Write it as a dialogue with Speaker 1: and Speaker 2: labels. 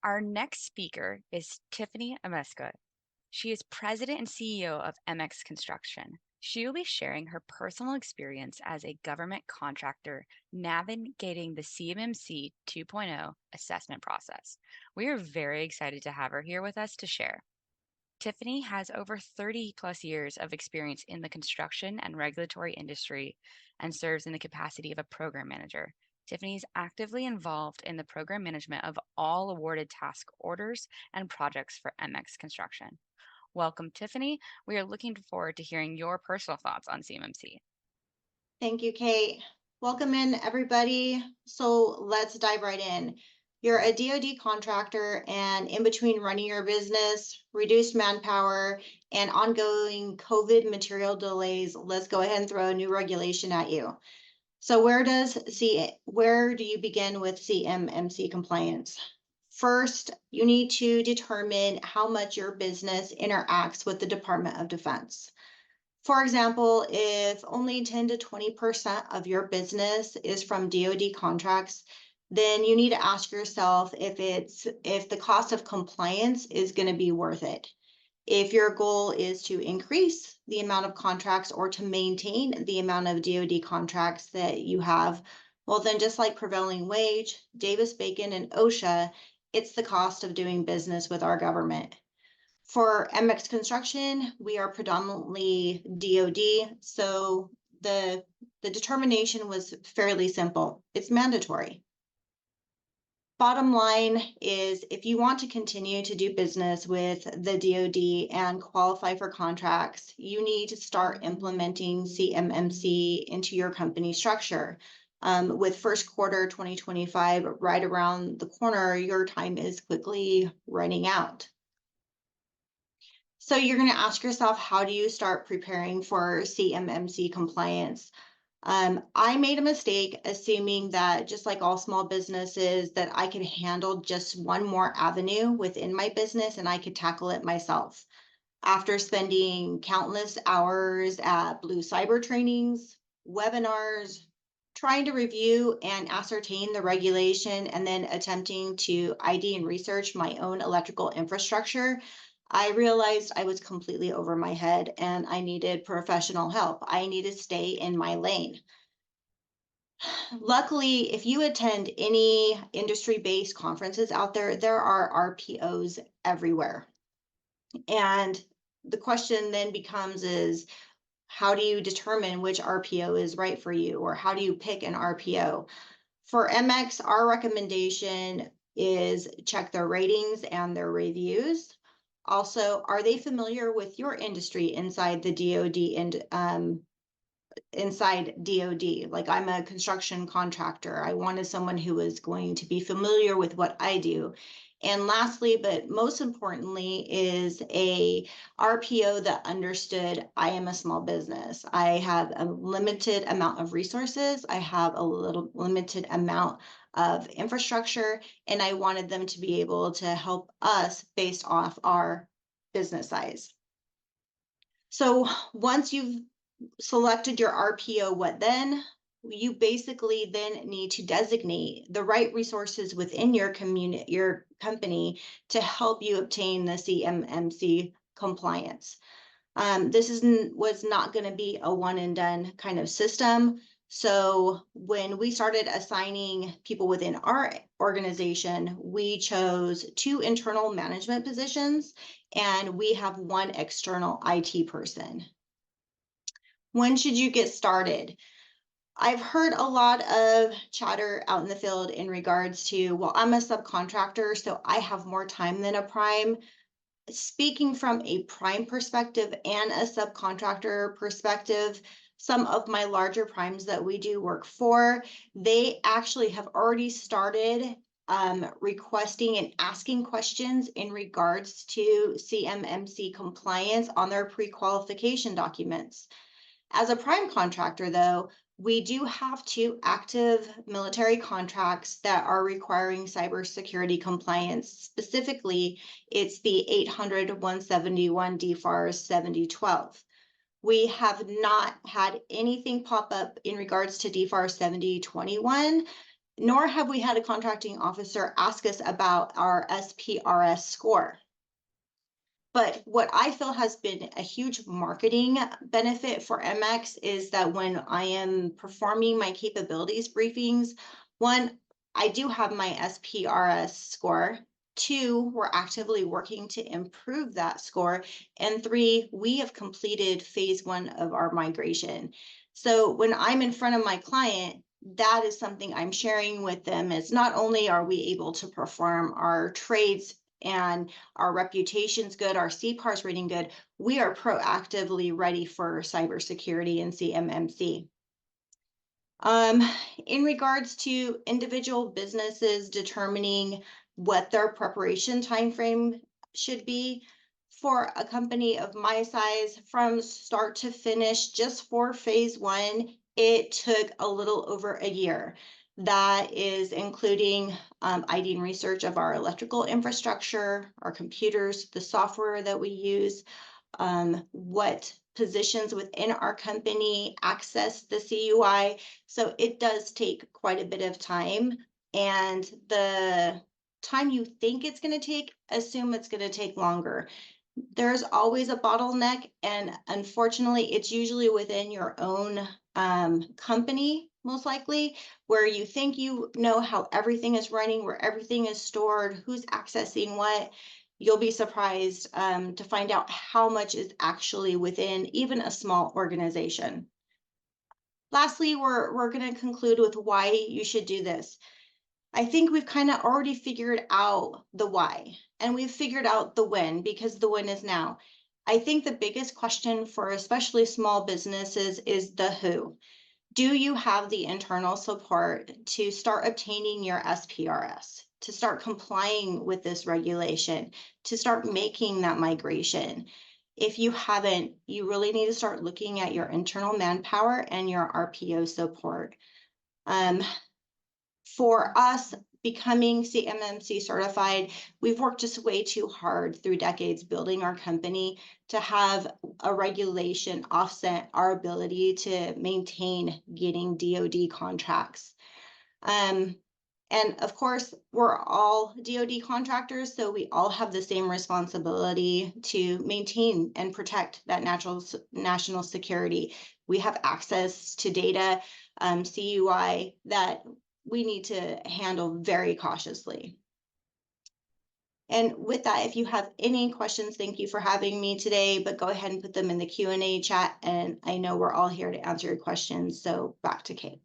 Speaker 1: Our next speaker is Tiffany Amezcua. She is president and CEO of MX Construction. She will be sharing her personal experience as a government contractor navigating the CMMC 2.0 assessment process. We are very excited to have her here with us to share. Tiffany has over 30 plus years of experience in the construction and regulatory industry and serves in the capacity of a program manager. Tiffany is actively involved in the program management of all awarded task orders and projects for MX Construction. Welcome, Tiffany. We are looking forward to hearing your personal thoughts on CMMC.
Speaker 2: Thank you, Kate. Welcome in, everybody. So let's dive right in. You're a DoD contractor, and in between running your business, reduced manpower, and ongoing COVID material delays, let's go ahead and throw a new regulation at you. So where do you begin with CMMC compliance? First, you need to determine how much your business interacts with the Department of Defense. For example, if only 10 to 20% of your business is from DoD contracts, then you need to ask yourself if the cost of compliance is going to be worth it. If your goal is to increase the amount of contracts or to maintain the amount of DoD contracts that you have, well, then just like prevailing wage, Davis-Bacon, and OSHA, it's the cost of doing business with our government. For MX Construction, we are predominantly DoD, so the determination was fairly simple. It's mandatory. Bottom line is, if you want to continue to do business with the DoD and qualify for contracts, you need to start implementing CMMC into your company structure. With first quarter 2025 right around the corner, your time is quickly running out. So you're going to ask yourself, how do you start preparing for CMMC compliance? I made a mistake assuming that, just like all small businesses, that I could handle just one more avenue within my business and I could tackle it myself. After spending countless hours at Blue Cyber trainings, webinars, trying to review and ascertain the regulation, and then attempting to ID and research my own electrical infrastructure, I realized I was completely over my head and I needed professional help. I needed to stay in my lane. Luckily, if you attend any industry-based conferences out there, there are RPOs everywhere. And the question then becomes is, how do you determine which RPO is right for you, or how do you pick an RPO? For MX, our recommendation is check their ratings and their reviews. Also, are they familiar with your industry inside the DoD and inside DoD? Like, I'm a construction contractor. I wanted someone who was going to be familiar with what I do. And lastly, but most importantly, is a RPO that understood I am a small business. I have a limited amount of resources. I have a little limited amount of infrastructure, and I wanted them to be able to help us based off our business size. So once you've selected your RPO, what then? You basically then need to designate the right resources within your community, your company, to help you obtain the CMMC compliance. This was not going to be a one and done kind of system. So when we started assigning people within our organization, we chose 2 internal management positions and we have 1 external IT person. When should you get started? I've heard a lot of chatter out in the field in regards to, well, I'm a subcontractor, so I have more time than a prime. Speaking from a prime perspective and a subcontractor perspective, some of my larger primes that we do work for, they actually have already started requesting and asking questions in regards to CMMC compliance on their pre-qualification documents. As a prime contractor, though, we do have 2 active military contracts that are requiring cybersecurity compliance. Specifically, it's the 800-171 DFARS 7012. We have not had anything pop up in regards to DFARS 7021. nor have we had a contracting officer ask us about our SPRS score. But what I feel has been a huge marketing benefit for MX is that when I am performing my capabilities briefings, one, I do have my SPRS score. Two, we're actively working to improve that score. And three, we have completed phase one of our migration. So when I'm in front of my client, that is something I'm sharing with them, is not only are we able to perform our trades and our reputation's good, our CPAR's rating good, we are proactively ready for cybersecurity and CMMC. Um, in regards to individual businesses determining what their preparation timeframe should be, for a company of my size, from start to finish, just for phase one, it took a little over a year. That is including ID and research of our electrical infrastructure, our computers, the software that we use, what positions within our company access the CUI. So it does take quite a bit of time. And the time you think it's going to take, assume it's going to take longer. There's always a bottleneck, and unfortunately, it's usually within your own company, most likely, where you think you know how everything is running, where everything is stored, who's accessing what. You'll be surprised to find out how much is actually within even a small organization. Lastly, we're going to conclude with why you should do this. I think we've kind of already figured out the why, and we've figured out the when, because the when is now. I think the biggest question for especially small businesses is the who. Do you have the internal support to start obtaining your SPRS, to start complying with this regulation, to start making that migration? If you haven't, you really need to start looking at your internal manpower and your RPO support. For us, becoming CMMC certified, we've worked just way too hard through decades building our company to have a regulation offset our ability to maintain getting DoD contracts. And of course, we're all DoD contractors, so we all have the same responsibility to maintain and protect that national security. We have access to data, CUI, that we need to handle very cautiously. And with that, if you have any questions, thank you for having me today, but go ahead and put them in the Q&A chat, and I know we're all here to answer your questions. So back to Kate.